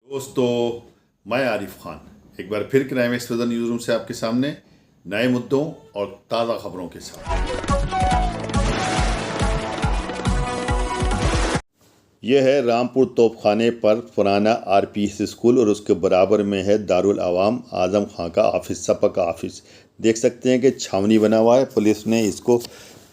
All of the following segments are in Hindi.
दोस्तों, मैं आरिफ खान एक बार फिर क्राइम एक्सप्रेस न्यूज़ रूम से आपके सामने नए मुद्दों और ताज़ा खबरों के साथ। यह है रामपुर तोपखाने पर पुराना आरपीएस स्कूल और उसके बराबर में है दारुल अवाम आजम खां का ऑफिस, सपा का ऑफिस। देख सकते हैं कि छावनी बना हुआ है, पुलिस ने इसको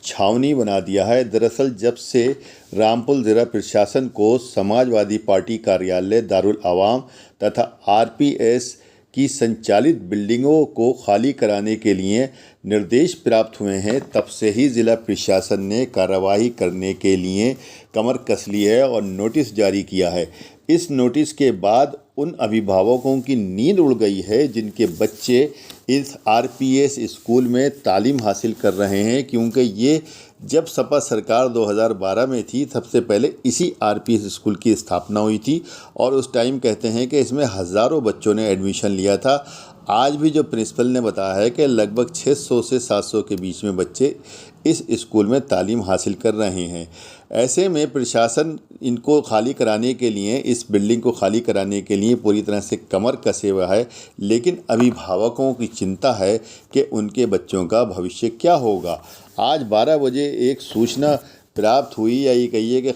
छावनी बना दिया है। दरअसल जब से रामपुर ज़िला प्रशासन को समाजवादी पार्टी कार्यालय दारुल अवाम तथा आरपीएस की संचालित बिल्डिंगों को खाली कराने के लिए निर्देश प्राप्त हुए हैं, तब से ही ज़िला प्रशासन ने कार्रवाई करने के लिए कमर कस ली है और नोटिस जारी किया है। इस नोटिस के बाद उन अभिभावकों की नींद उड़ गई है जिनके बच्चे इस आरपीएस स्कूल में तालीम हासिल कर रहे हैं, क्योंकि ये जब सपा सरकार 2012 में थी सबसे पहले इसी आरपीएस स्कूल की स्थापना हुई थी और उस टाइम कहते हैं कि इसमें हज़ारों बच्चों ने एडमिशन लिया था। आज भी जो प्रिंसिपल ने बताया है कि लगभग 600 से 700 के बीच में बच्चे इस स्कूल में तालीम हासिल कर रहे हैं। ऐसे में प्रशासन इनको खाली कराने के लिए, इस बिल्डिंग को खाली कराने के लिए पूरी तरह से कमर कसे हुआ है, लेकिन अभिभावकों की चिंता है कि उनके बच्चों का भविष्य क्या होगा। आज 12 बजे एक सूचना प्राप्त हुई, या ये कहिए कि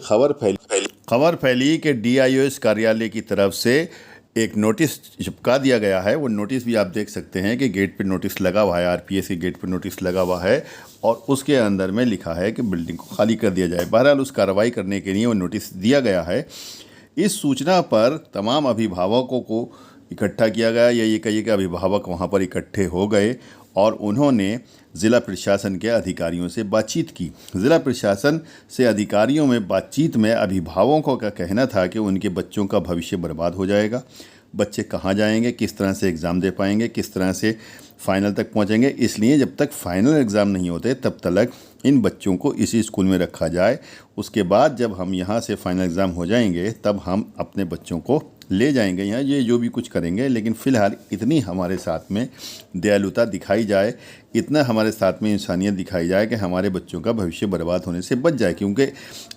खबर फैली कि डीआईओएस कार्यालय की तरफ से एक नोटिस चिपका दिया गया है। वो नोटिस भी आप देख सकते हैं कि गेट पे नोटिस लगा हुआ है, आरपीएस के गेट पे नोटिस लगा हुआ है और उसके अंदर में लिखा है कि बिल्डिंग को खाली कर दिया जाए। बहरहाल उस कार्रवाई करने के लिए वो नोटिस दिया गया है। इस सूचना पर तमाम अभिभावकों को इकट्ठा किया गया, या ये कहिए कि अभिभावक वहाँ पर इकट्ठे हो गए और उन्होंने ज़िला प्रशासन के अधिकारियों से बातचीत की। ज़िला प्रशासन से अधिकारियों में बातचीत में अभिभावकों का कहना था कि उनके बच्चों का भविष्य बर्बाद हो जाएगा। बच्चे कहाँ जाएंगे, किस तरह से एग्ज़ाम दे पाएंगे, किस तरह से फ़ाइनल तक पहुँचेंगे। इसलिए जब तक फ़ाइनल एग्ज़ाम नहीं होते तब तक इन बच्चों को इसी स्कूल में रखा जाए। उसके बाद जब हम यहाँ से फ़ाइनल एग्ज़ाम हो जाएंगे तब हम अपने बच्चों को ले जाएंगे यहाँ, ये जो भी कुछ करेंगे। लेकिन फ़िलहाल इतनी हमारे साथ में दयालुता दिखाई जाए, इतना हमारे साथ में इंसानियत दिखाई जाए कि हमारे बच्चों का भविष्य बर्बाद होने से बच जाए। क्योंकि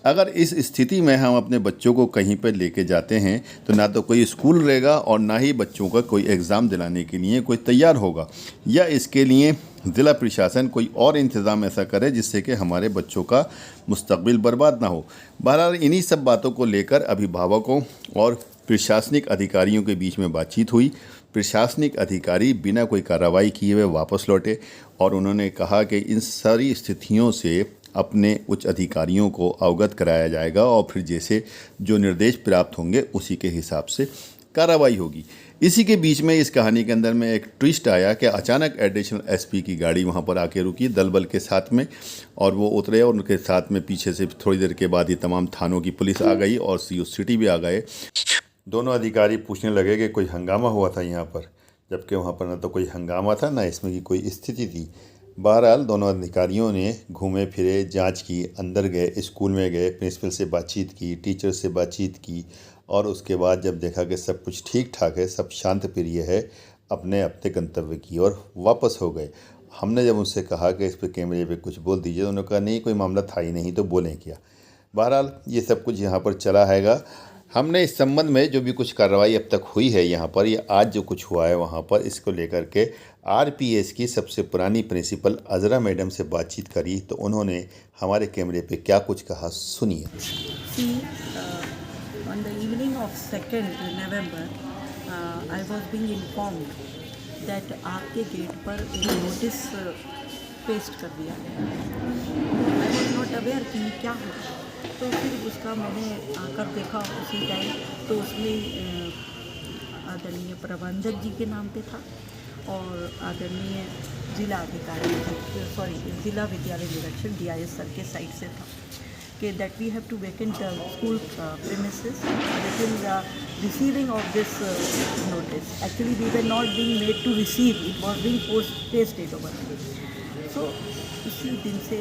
अगर इस स्थिति में हम अपने बच्चों को कहीं पर लेके जाते हैं तो ना तो कोई स्कूल रहेगा और ना ही बच्चों का कोई एग्ज़ाम दिलाने के लिए कोई तैयार होगा, या इसके लिए ज़िला प्रशासन कोई और इंतज़ाम ऐसा करे जिससे कि हमारे बच्चों का मुस्तकबिल बर्बाद ना हो। बहरहाल इन्हीं सब बातों को लेकर अभिभावकों और प्रशासनिक अधिकारियों के बीच में बातचीत हुई। प्रशासनिक अधिकारी बिना कोई कार्रवाई किए हुए वापस लौटे और उन्होंने कहा कि इन सारी स्थितियों से अपने उच्च अधिकारियों को अवगत कराया जाएगा और फिर जैसे जो निर्देश प्राप्त होंगे उसी के हिसाब से कार्रवाई होगी। इसी के बीच में इस कहानी के अंदर में एक ट्विस्ट आया कि अचानक एडिशनल एसपी की गाड़ी वहां पर आके रुकी दल बल के साथ में, और वो उतरे और उनके साथ में पीछे से थोड़ी देर के बाद ही तमाम थानों की पुलिस आ गई और सीओ सिटी भी आ गए। दोनों अधिकारी पूछने लगे कि कोई हंगामा हुआ था यहाँ पर, जबकि वहाँ पर ना तो कोई हंगामा था ना इसमें की कोई स्थिति थी। बहरहाल दोनों अधिकारियों ने घूमे फिरे, जांच की, अंदर गए, स्कूल में गए, प्रिंसिपल से बातचीत की, टीचर से बातचीत की और उसके बाद जब देखा कि सब कुछ ठीक ठाक है, सब शांत प्रिय है, अपने अपने गंतव्य की ओर वापस हो गए। हमने जब उनसे कहा कि इस पर कैमरे पे कुछ बोल दीजिए तो उन्होंने कहा नहीं, कोई मामला था ही नहीं तो बोलें क्या। बहरहाल ये सब कुछ यहाँ पर चला हैगा। हमने इस संबंध में जो भी कुछ कार्रवाई अब तक हुई है यहाँ पर, या आज जो कुछ हुआ है वहाँ पर, इसको लेकर के आरपीएस की सबसे पुरानी प्रिंसिपल अजरा मैडम से बातचीत करी तो उन्होंने हमारे कैमरे पे क्या कुछ कहा, सुनिए। On the evening of 2nd November, I was being informed that आपके गेट पर एक नोटिस पेस्ट कर दिया गया। I was not aware कि क्या होगा, तो फिर उसका मैंने आकर देखा उसी टाइम, तो उसमें आदरणीय प्रबंधक जी के नाम पे था और आदरणीय जिला अधिकारी, जिला विद्यालय निरीक्षक DIS सर के साइड से था कि that we have to vacate the school premises within the receiving of this notice. Actually, we were not being made to receive; it was being pasted over. So, उसी दिन से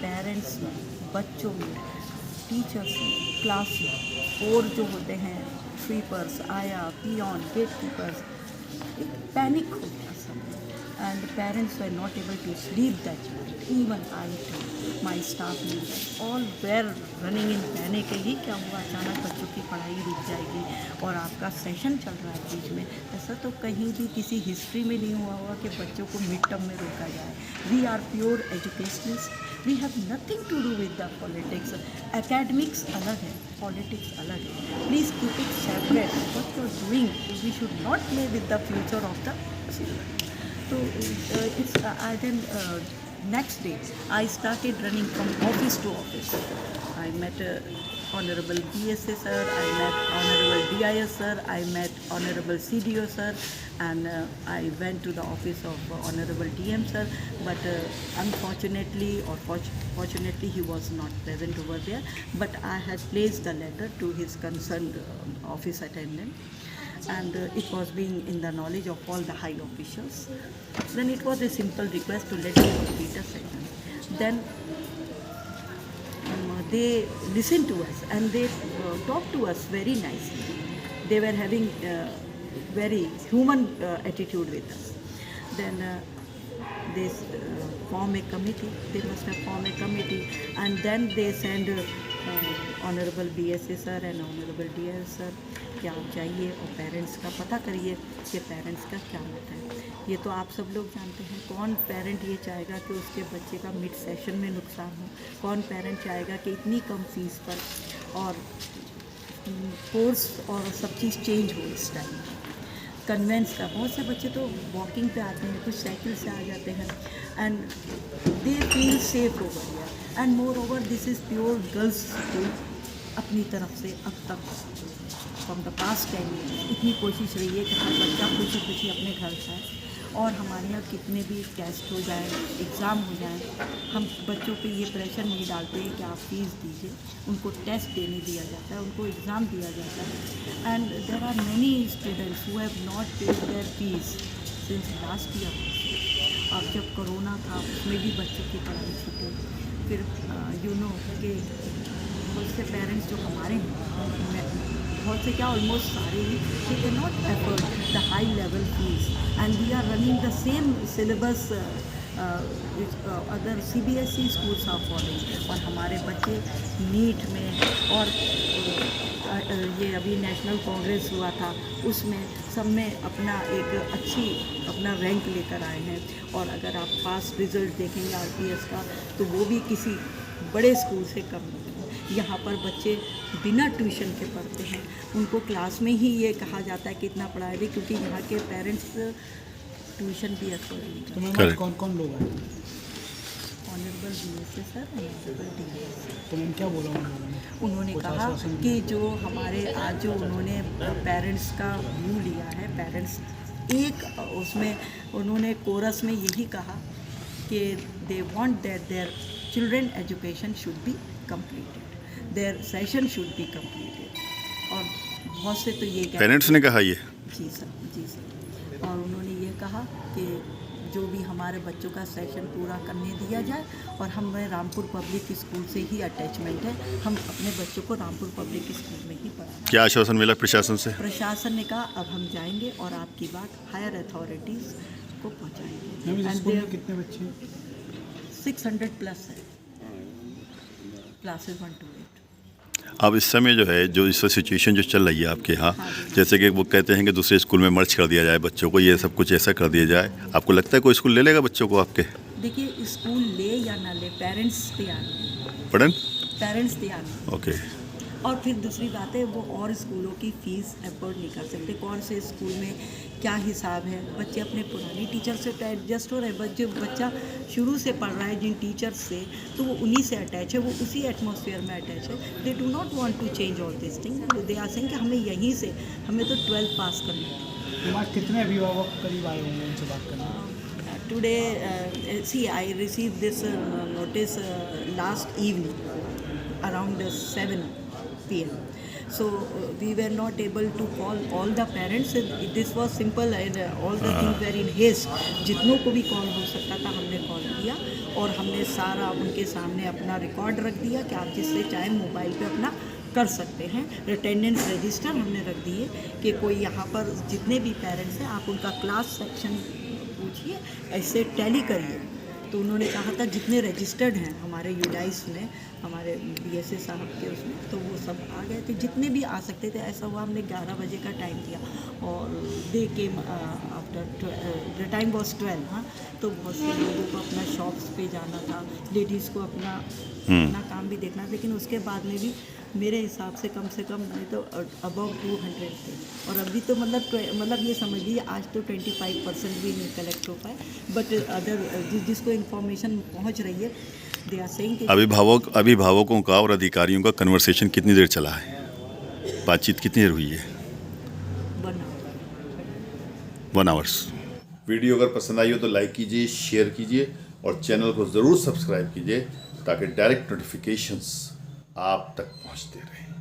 पेरेंट्स में, बच्चों में, टीचर्स में, क्लास में और जो होते हैं स्वीपर्स, आया, पियन, गेट कीपर्स, एक पैनिक हो गया सब। and parents were not able to sleep that night. Even I too, my staff members, all were running in panic कि ये क्या हुआ, अचानक बच्चों की पढ़ाई रुक जाएगी और आपका सेशन चल रहा है बीच में। ऐसा तो कहीं भी किसी हिस्ट्री में नहीं हुआ होगा कि बच्चों को मिड टर्म में रोका जाए। We are pure educationist, we have nothing to do with the politics. Academics अलग है, पॉलिटिक्स अलग है। Please keep it separate. What you are doing, we should not play with the future of the children. So next day I started running from office to office. I met Honorable BSA sir, I met Honorable DIS sir, I met Honorable CDO sir, and I went to the office of Honorable DM sir, but unfortunately or fortunately he was not present over there, but I had placed the letter to his concerned office attendant, and it was being in the knowledge of all the high officials. Then it was a simple request to let me complete a session. Then they listened to us and they talked to us very nicely. They were having very human attitude with us. Then they form a committee. They must have formed a committee, and then they send Honorable BSA sir and Honorable DIS sir कि आप जाइए और पेरेंट्स का पता करिए कि पेरेंट्स का क्या मत है। ये तो आप सब लोग जानते हैं, कौन पेरेंट ये चाहेगा कि उसके बच्चे का मिड सेशन में नुकसान हो, कौन पेरेंट चाहेगा कि इतनी कम फीस पर और कोर्स और सब चीज़ चेंज हो इस टाइम। कन्वेंस का बहुत से बच्चे तो वॉकिंग पे आते हैं, कुछ साइकिल से आ जाते हैं, and they feel safe over here. And more over this is pure girls school. अपनी तरफ से अब तक फ्रॉम द पास्ट 10 years इतनी कोशिश रही है कि हर बच्चा खुशी खुशी अपने घर जाए, और हमारे यहाँ कितने भी टेस्ट हो जाए, एग्ज़ाम हो जाए, हम बच्चों पे ये प्रेशर नहीं डालते हैं कि आप फीस दीजिए। उनको टेस्ट देने दिया जाता है, उनको एग्ज़ाम दिया जाता है। And there are many students who have not paid their fees since last year. अब जब कोरोना था उसमें भी बच्चों की पढ़ाई छूटी। फिर यू नो कि बहुत से पेरेंट्स जो हमारे हैं, बहुत से क्या ऑलमोस्ट सारे ही, they can not afford the high level fees, and we are running the same syllabus other CBSE schools are following. और हमारे बच्चे नीट में और ये अभी नेशनल कांग्रेस हुआ था उसमें सब में अपना एक अपना रैंक लेकर आए हैं। और अगर आप पास रिज़ल्ट देखेंगे RPS का तो वो भी किसी बड़े स्कूल से कम नहीं। यहाँ पर बच्चे बिना ट्यूशन के पढ़ते हैं, उनको क्लास में ही ये कहा जाता है कि इतना पढ़ाया भी, क्योंकि यहाँ के पेरेंट्स ट्यूशन भी अफोर्ड नहीं करते। तो मैम कौन कौन लोग हैं? Honourable BSA sir, honourable DIS sir. तो मैम क्या बोला उन्होंने कहा कि जो हमारे आज जो उन्होंने पेरेंट्स का व्यू लिया है, पेरेंट्स एक उसमें उन्होंने कोरस में यही कहा कि they want that their children education should be completed, their session should be completed. और बहुत से तो ये पेरेंट्स ने कहा ये? जी सर। और उन्होंने ये कहा कि जो भी हमारे बच्चों का सेशन पूरा करने दिया जाए, और हमें रामपुर पब्लिक स्कूल से ही अटैचमेंट है, हम अपने बच्चों को रामपुर पब्लिक स्कूल में ही पढ़ाएं। क्या आश्वासन मिला प्रशासन से? प्रशासन ने कहा अब हम जाएंगे और आपकी बात हायर अथॉरिटीज़ को पहुँचाएंगे। मैम इस स्कूल में कितने बच्चे हैं? 600 प्लस है, क्लासेस 1 to 8। अब इस समय जो है जो इस सिचुएशन जो चल रही है आपके यहाँ, जैसे कि वो कहते हैं कि दूसरे स्कूल में मर्ज कर दिया जाए बच्चों को, ये सब कुछ ऐसा कर दिया जाए, आपको लगता है कोई स्कूल ले लेगा बच्चों को आपके? देखिए स्कूल ले या ना ले, पेरेंट्स तैयार नहीं, पढ़न पेरेंट्स तैयार नहीं। ओके। और फिर दूसरी बात है, वो और स्कूलों की फ़ीस अफोर्ड नहीं कर सकते। कौन से स्कूल में क्या हिसाब है, बच्चे अपने पुराने टीचर से एडजस्ट हो रहे हैं। बच्चा शुरू से पढ़ रहा है जिन टीचर्स से, तो वो उन्हीं से अटैच है, वो उसी एटमॉस्फेयर में अटैच है। They do not want to change all this thing, they are saying कि हमें यहीं से, हमें तो 12th पास करना है। आज कितने अभिभावक करीब आए होंगे उनसे बात करना? Today, see, I received this notice last evening around 7 PM. So we were not able to call all the parents. This was simple and all the things were in haste. जितनों को भी कॉल हो सकता था हमने कॉल किया, और हमने सारा उनके सामने अपना रिकॉर्ड रख दिया कि आप जिससे चाहे मोबाइल पे अपना कर सकते हैं। अटेंडेंस रजिस्टर हमने रख दिए कि कोई यहाँ पर जितने भी पेरेंट्स हैं आप उनका क्लास सेक्शन पूछिए, ऐसे टैली करिए। तो उन्होंने कहा था जितने रजिस्टर्ड हैं हमारे यूडाइस में, हमारे BSA साहब के उसमें, तो वो सब आ गए थे, जितने भी आ सकते थे। ऐसा हुआ हमने 11 बजे का टाइम दिया और they came after the time was 12। हाँ, तो बहुत से लोगों को अपना शॉप्स पे जाना था, लेडीज़ को अपना काम भी देखना, लेकिन उसके बाद में भी मेरे हिसाब से कम नहीं तो अबव 200 थे। और अभी तो मतलब ये समझ लीजिए आज तो 25% भी नहीं कलेक्ट हो पाए, बट अदर जिसको इन्फॉर्मेशन पहुंच रही है दे आर सेइंग कि अभिभावकों का और अधिकारियों का कन्वर्सेशन कितनी देर चला है, बातचीत कितनी देर हुई है? 1 आवर्स। वीडियो अगर पसंद आई हो तो लाइक कीजिए, शेयर कीजिए और चैनल को ज़रूर सब्सक्राइब कीजिए ताकि डायरेक्ट नोटिफिकेशंस आप तक पहुंचते रहें।